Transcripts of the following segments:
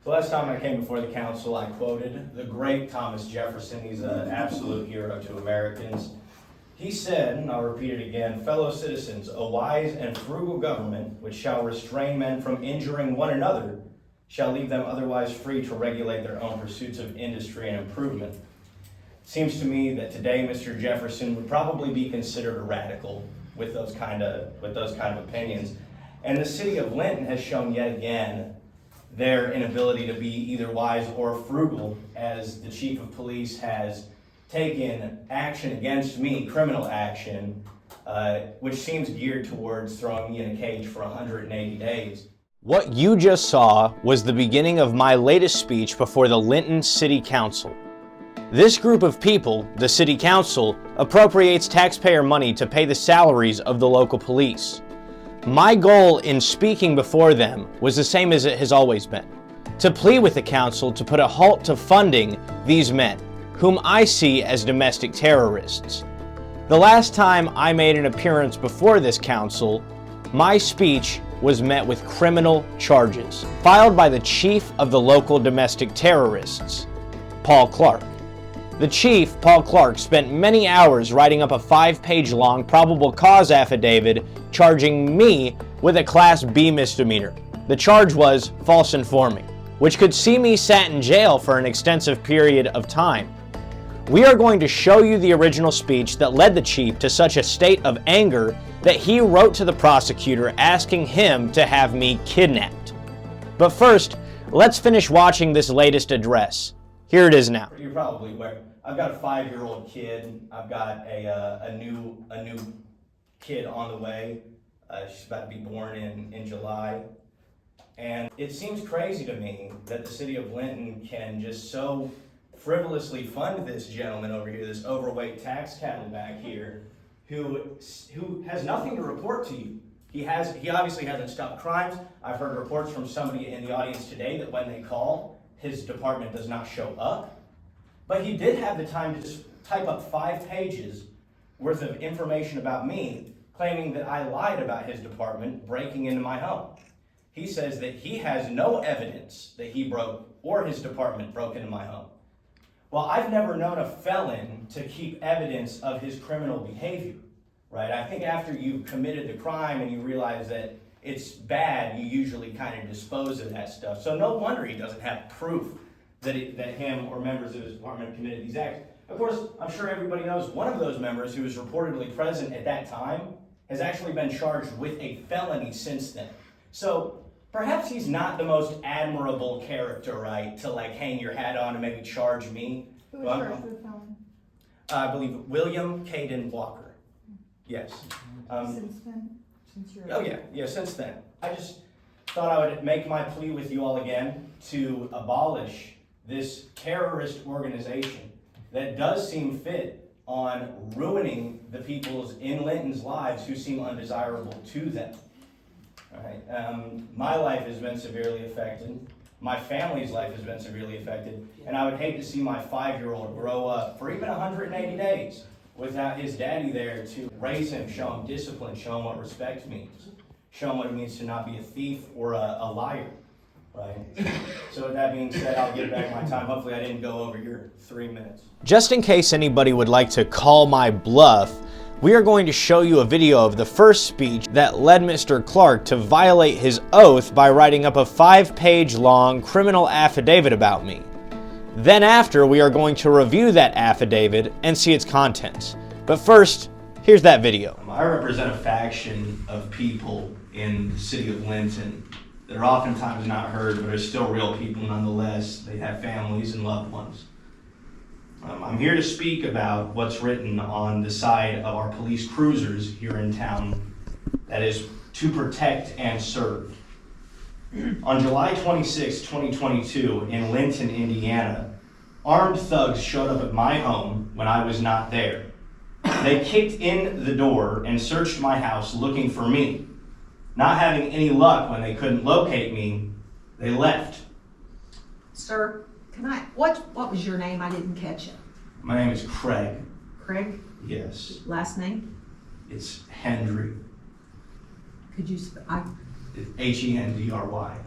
The last time I came before the council, I quoted the great Thomas Jefferson. He's an absolute hero to Americans. He said, and I'll repeat it again, "Fellow citizens, a wise and frugal government, which shall restrain men from injuring one another, shall leave them otherwise free to regulate their own pursuits of industry and improvement." It seems to me that today Mr. Jefferson would probably be considered a radical with those kind of opinions. And the city of Linton has shown yet again their inability to be either wise or frugal, as the chief of police has taken action against me, criminal action, which seems geared towards throwing me in a cage for 180 days. What you just saw was the beginning of my latest speech before the Linton City Council. This group of people, the City Council, appropriates taxpayer money to pay the salaries of the local police. My goal in speaking before them was the same as it has always been: to plead with the council to put a halt to funding these men, whom I see as domestic terrorists. The last time I made an appearance before this council, my speech was met with criminal charges filed by the chief of the local domestic terrorists, Paul Clark. The chief, Paul Clark, spent many hours writing up a 5-page long probable cause affidavit charging me with a Class B misdemeanor. The charge was false informing, which could see me sat in jail for an extensive period of time. We are going to show you the original speech that led the chief to such a state of anger that he wrote to the prosecutor asking him to have me kidnapped. But first, let's finish watching this latest address. Here it is now. You're probably aware. I've got a 5-year-old kid. I've got a new kid on the way. She's about to be born in July. And it seems crazy to me that the city of Linton can just so frivolously fund this gentleman over here, this overweight tax cattle back here, who has nothing to report to you. He obviously hasn't stopped crimes. I've heard reports from somebody in the audience today that when they call, his department does not show up. But he did have the time to just type up 5 pages worth of information about me, claiming that I lied about his department breaking into my home. He says that he has no evidence that he broke or his department broke into my home. Well, I've never known a felon to keep evidence of his criminal behavior, right? I think after you've committed the crime and you realize that it's bad, you usually kind of dispose of that stuff. So no wonder he doesn't have proof that him or members of his department committed these acts. Of course, I'm sure everybody knows one of those members who was reportedly present at that time has actually been charged with a felony since then. So perhaps he's not the most admirable character, right, to like hang your hat on and maybe charge me. Who was charged with felony? I believe William Caden Walker. Yes. Since then? Since you're Since then. I just thought I would make my plea with you all again to abolish this terrorist organization that does seem fit on ruining the people's in Linton's lives who seem undesirable to them. All right. My life has been severely affected. My family's life has been severely affected. And I would hate to see my 5-year-old grow up for even 180 days without his daddy there to raise him, show him discipline, show him what respect means, show him what it means to not be a thief or a liar, right? So with that being said, I'll give back my time. Hopefully I didn't go over your 3 minutes. Just in case anybody would like to call my bluff, we are going to show you a video of the first speech that led Mr. Clark to violate his oath by writing up a 5-page long criminal affidavit about me. Then after, we are going to review that affidavit and see its contents. But first, here's that video. I represent a faction of people in the city of Linton that are oftentimes not heard, but are still real people nonetheless. They have families and loved ones. I'm here to speak about what's written on the side of our police cruisers here in town, that is, to protect and serve. On July 26, 2022, in Linton, Indiana, armed thugs showed up at my home when I was not there. They kicked in the door and searched my house looking for me. Not having any luck when they couldn't locate me, they left. Sir, what was your name? I didn't catch it. My name is Craig. Craig? Yes. Last name? It's Hendry. Could you Hendry.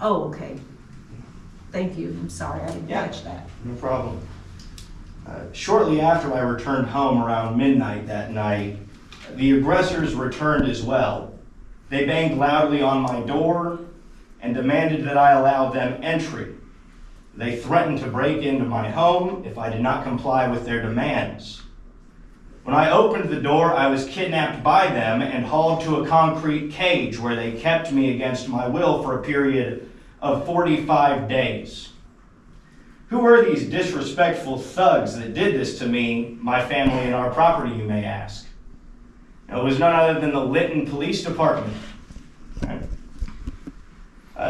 Oh, okay. Thank you, I'm sorry, I didn't Yeah. catch that. No problem. Shortly after I returned home around midnight that night, the aggressors returned as well. They banged loudly on my door and demanded that I allow them entry. They threatened to break into my home if I did not comply with their demands. When I opened the door, I was kidnapped by them and hauled to a concrete cage where they kept me against my will for a period of 45 days. Who were these disrespectful thugs that did this to me, my family, and our property, you may ask? It was none other than the Linton Police Department.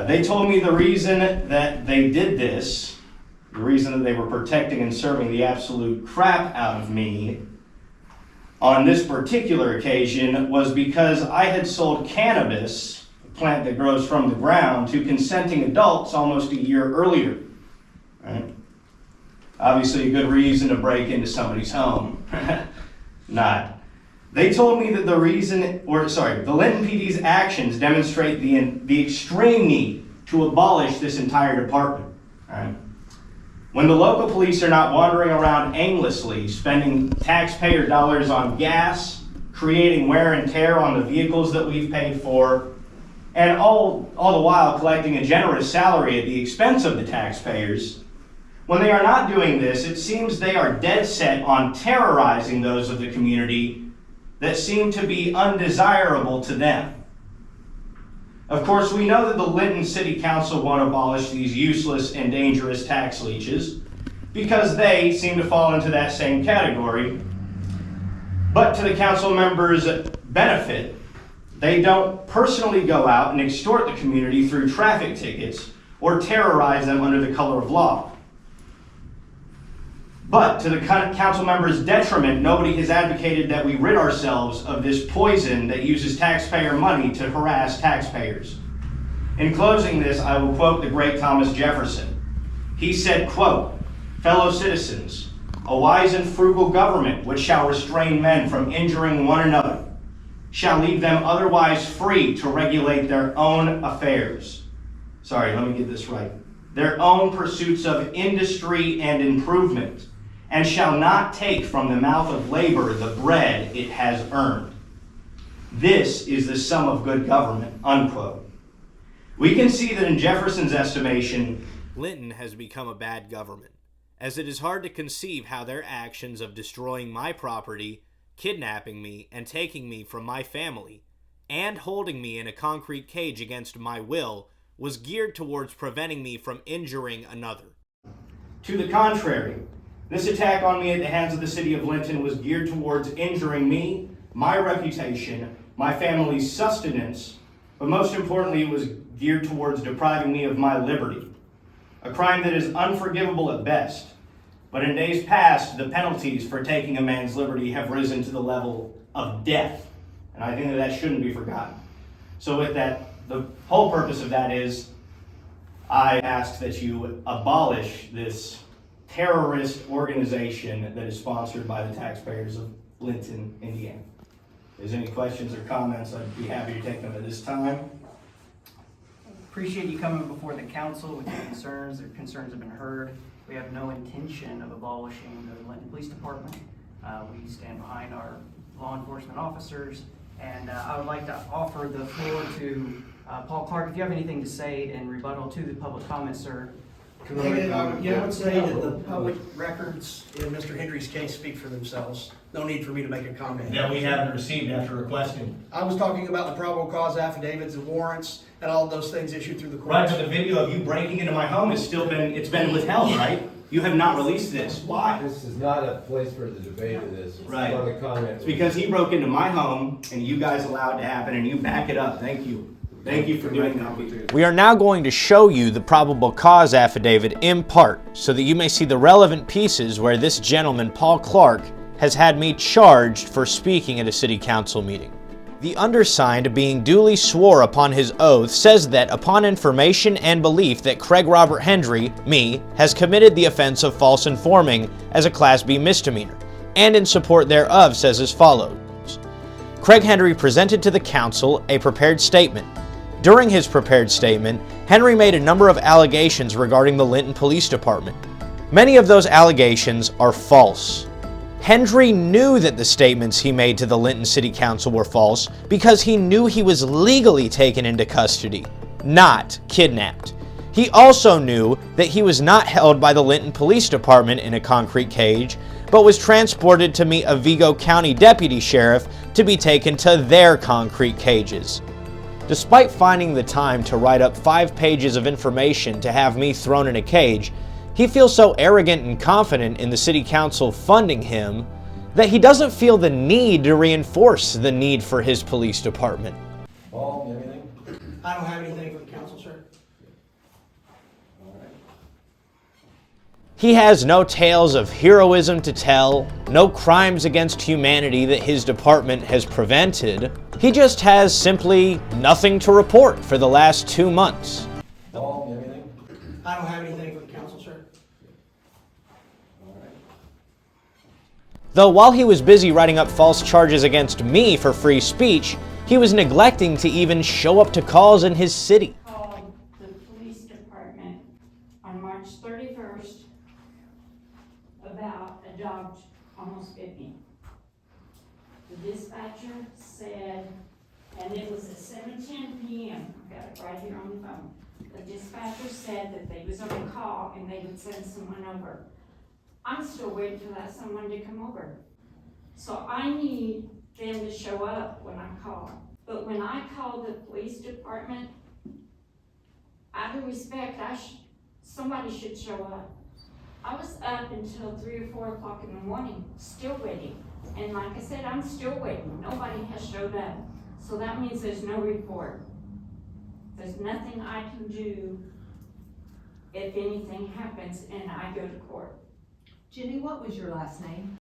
They told me the reason that they did this, the reason that they were protecting and serving the absolute crap out of me on this particular occasion was because I had sold cannabis, a plant that grows from the ground, to consenting adults almost a year earlier. Right? Obviously a good reason to break into somebody's home. Not. They told me that the Linton PD's actions demonstrate the extreme need to abolish this entire department. Right? When the local police are not wandering around aimlessly, spending taxpayer dollars on gas, creating wear and tear on the vehicles that we've paid for, and all the while collecting a generous salary at the expense of the taxpayers, when they are not doing this, it seems they are dead set on terrorizing those of the community that seem to be undesirable to them. Of course, we know that the Linton City Council won't abolish these useless and dangerous tax leeches because they seem to fall into that same category. But to the council members' benefit, they don't personally go out and extort the community through traffic tickets or terrorize them under the color of law. But to the council members' detriment, nobody has advocated that we rid ourselves of this poison that uses taxpayer money to harass taxpayers. In closing this, I will quote the great Thomas Jefferson. He said, quote, "Fellow citizens, a wise and frugal government which shall restrain men from injuring one another, shall leave them otherwise free to regulate their own affairs." Sorry, let me get this right. Their own pursuits of industry and improvement, and shall not take from the mouth of labor the bread it has earned. This is the sum of good government, unquote. We can see that in Jefferson's estimation, Linton has become a bad government, as it is hard to conceive how their actions of destroying my property, kidnapping me, and taking me from my family, and holding me in a concrete cage against my will, was geared towards preventing me from injuring another. to the contrary, this attack on me at the hands of the city of Linton was geared towards injuring me, my reputation, my family's sustenance, but most importantly, it was geared towards depriving me of my liberty. A crime that is unforgivable at best, but in days past, the penalties for taking a man's liberty have risen to the level of death, and I think that shouldn't be forgotten. So with that, the whole purpose of that is, I ask that you abolish this terrorist organization that is sponsored by the taxpayers of Linton, Indiana. If there's any questions or comments, I'd be happy to take them at this time. Appreciate you coming before the council with your concerns. Their concerns have been heard. We have no intention of abolishing the Linton Police Department. We stand behind our law enforcement officers, and I would like to offer the floor to Paul Clark. If you have anything to say in rebuttal to the public comments, sir. I would say that the public records in Mr. Hendry's case speak for themselves. No need for me to make a comment. That we haven't received after requesting. I was talking about the probable cause affidavits, the warrants, and all of those things issued through the Right, courts. but the video of you breaking into my home has still been, it's been withheld, right? You have not released this. Why? This is not a place for the debate of this. It's Right. for the comment. It's because he broke into my home and you guys allowed it to happen and you back it up. Thank you. Thank you for doing that. We are now going to show you the probable cause affidavit in part, so that you may see the relevant pieces where this gentleman, Paul Clark, has had me charged for speaking at a city council meeting. The undersigned, being duly swore upon his oath, says that upon information and belief that Craig Robert Hendry, me, has committed the offense of false informing as a Class B misdemeanor, and in support thereof says as follows. Craig Hendry presented to the council a prepared statement, During his prepared statement, Hendry made a number of allegations regarding the Linton Police Department. Many of those allegations are false. Hendry knew that the statements he made to the Linton City Council were false because he knew he was legally taken into custody, not kidnapped. He also knew that he was not held by the Linton Police Department in a concrete cage, but was transported to meet a Vigo County deputy sheriff to be taken to their concrete cages. Despite finding the time to write up 5 pages of information to have me thrown in a cage, he feels so arrogant and confident in the city council funding him that he doesn't feel the need to reinforce the need for his police department. Paul, anything? I don't have anything for the council, sir. He has no tales of heroism to tell, no crimes against humanity that his department has prevented. He just has simply nothing to report for the last 2 months. Paul, anything? I don't have anything for the council, sir. Though while he was busy writing up false charges against me for free speech, he was neglecting to even show up to calls in his city. Called the police department on March 31st about a dog almost bit me. The dispatcher said, and it was at 7:10 p.m., I've got it right here on the phone. The dispatcher said that they was on a call and they would send someone over. I'm still waiting for that someone to come over. So I need them to show up when I call. But when I call the police department, out of respect, somebody should show up. I was up until 3 or 4 o'clock in the morning, still waiting. And like I said, I'm still waiting. Nobody has showed up. So that means there's no report. There's nothing I can do if anything happens and I go to court. Jenny, what was your last name?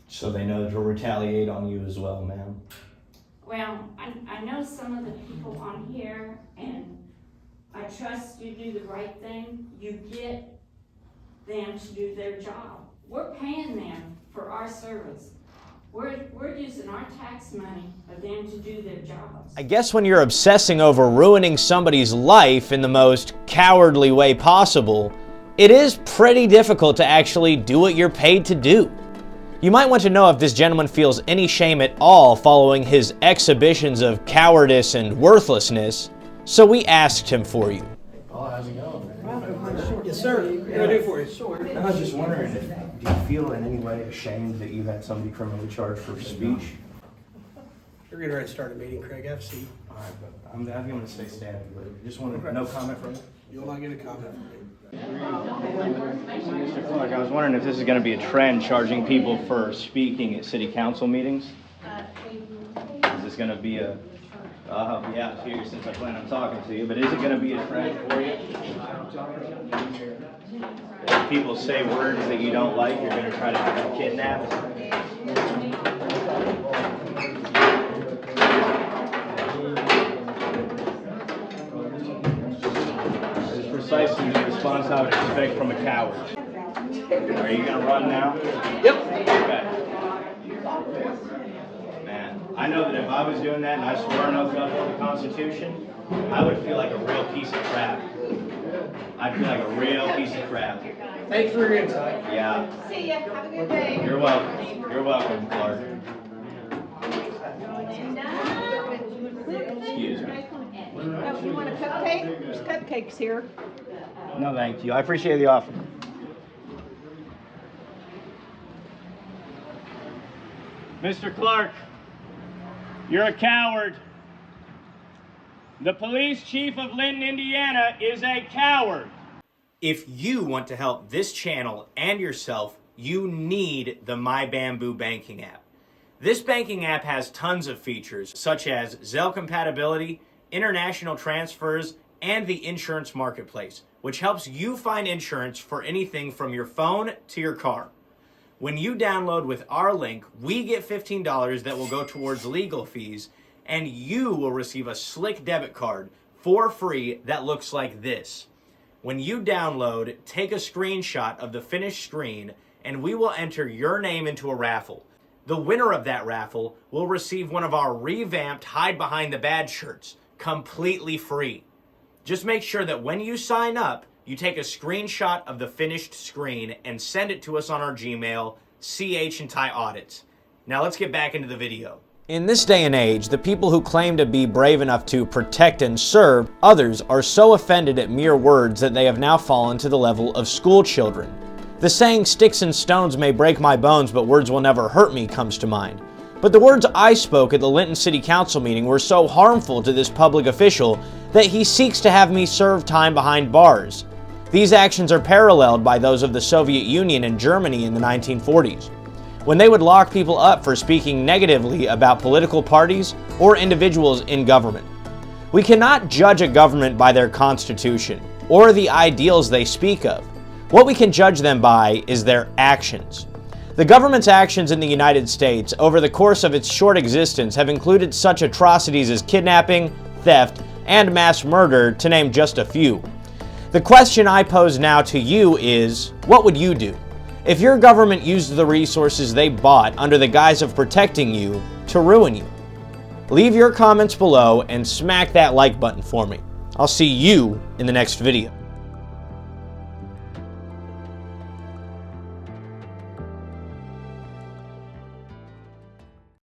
So they know to retaliate on you as well, ma'am. Well, I know some of the people on here, and I trust you do the right thing. You get them to do their job. We're paying them for our service. We're using our tax money for them to do their jobs. I guess when you're obsessing over ruining somebody's life in the most cowardly way possible, it is pretty difficult to actually do what you're paid to do. You might want to know if this gentleman feels any shame at all following his exhibitions of cowardice and worthlessness, so we asked him for you. Paul, how's it going, man? Yes, sir. What can I do for you? I was just wondering, do you feel in any way ashamed that you had somebody criminally charged for speech? You're getting ready to start a meeting, Craig. Have a seat. All right, but I'm going to stay standing, but just wanted, no comment from you? You'll not get a comment from me. Mr. Clark, I was wondering if this is going to be a trend, charging people for speaking at city council meetings? Is this going to be a, I'll be out here since I plan on talking to you, but is it going to be a trend for you? If people say words that you don't like, you're going to try to have them kidnapped? Precisely the response I would expect from a coward. Are you gonna run now? Yep. Okay. Man, I know that if I was doing that and I swore an oath to uphold the Constitution, I would feel like a real piece of crap. I'd feel like a real piece of crap. Thanks for your insight. Yeah. See ya, have a good day. You're welcome. You're welcome, Clark. Excuse me. Oh, you want a cupcake? There's cupcakes here. No, thank you. I appreciate the offer. Mr. Clark, you're a coward. The police chief of Linton, Indiana is a coward. If you want to help this channel and yourself, you need the My Bamboo banking app. This banking app has tons of features such as Zelle compatibility, international transfers, and the insurance marketplace, which helps you find insurance for anything from your phone to your car. When you download with our link, we get $15 that will go towards legal fees, and you will receive a slick debit card for free that looks like this. When you download, take a screenshot of the finished screen, and we will enter your name into a raffle. The winner of that raffle will receive one of our revamped Hide Behind the Badge shirts, completely free. Just make sure that when you sign up, you take a screenshot of the finished screen and send it to us on our Gmail, ch&tie-audits. Now let's get back into the video. In this day and age, the people who claim to be brave enough to protect and serve others are so offended at mere words that they have now fallen to the level of school children. The saying, "Sticks and stones may break my bones, but words will never hurt me," comes to mind. But the words I spoke at the Linton City Council meeting were so harmful to this public official that he seeks to have me serve time behind bars. These actions are paralleled by those of the Soviet Union and Germany in the 1940s, when they would lock people up for speaking negatively about political parties or individuals in government. We cannot judge a government by their constitution or the ideals they speak of. What we can judge them by is their actions. The government's actions in the United States over the course of its short existence have included such atrocities as kidnapping, theft, and mass murder, to name just a few. The question I pose now to you is, what would you do if your government used the resources they bought under the guise of protecting you to ruin you? Leave your comments below and smack that like button for me. I'll see you in the next video.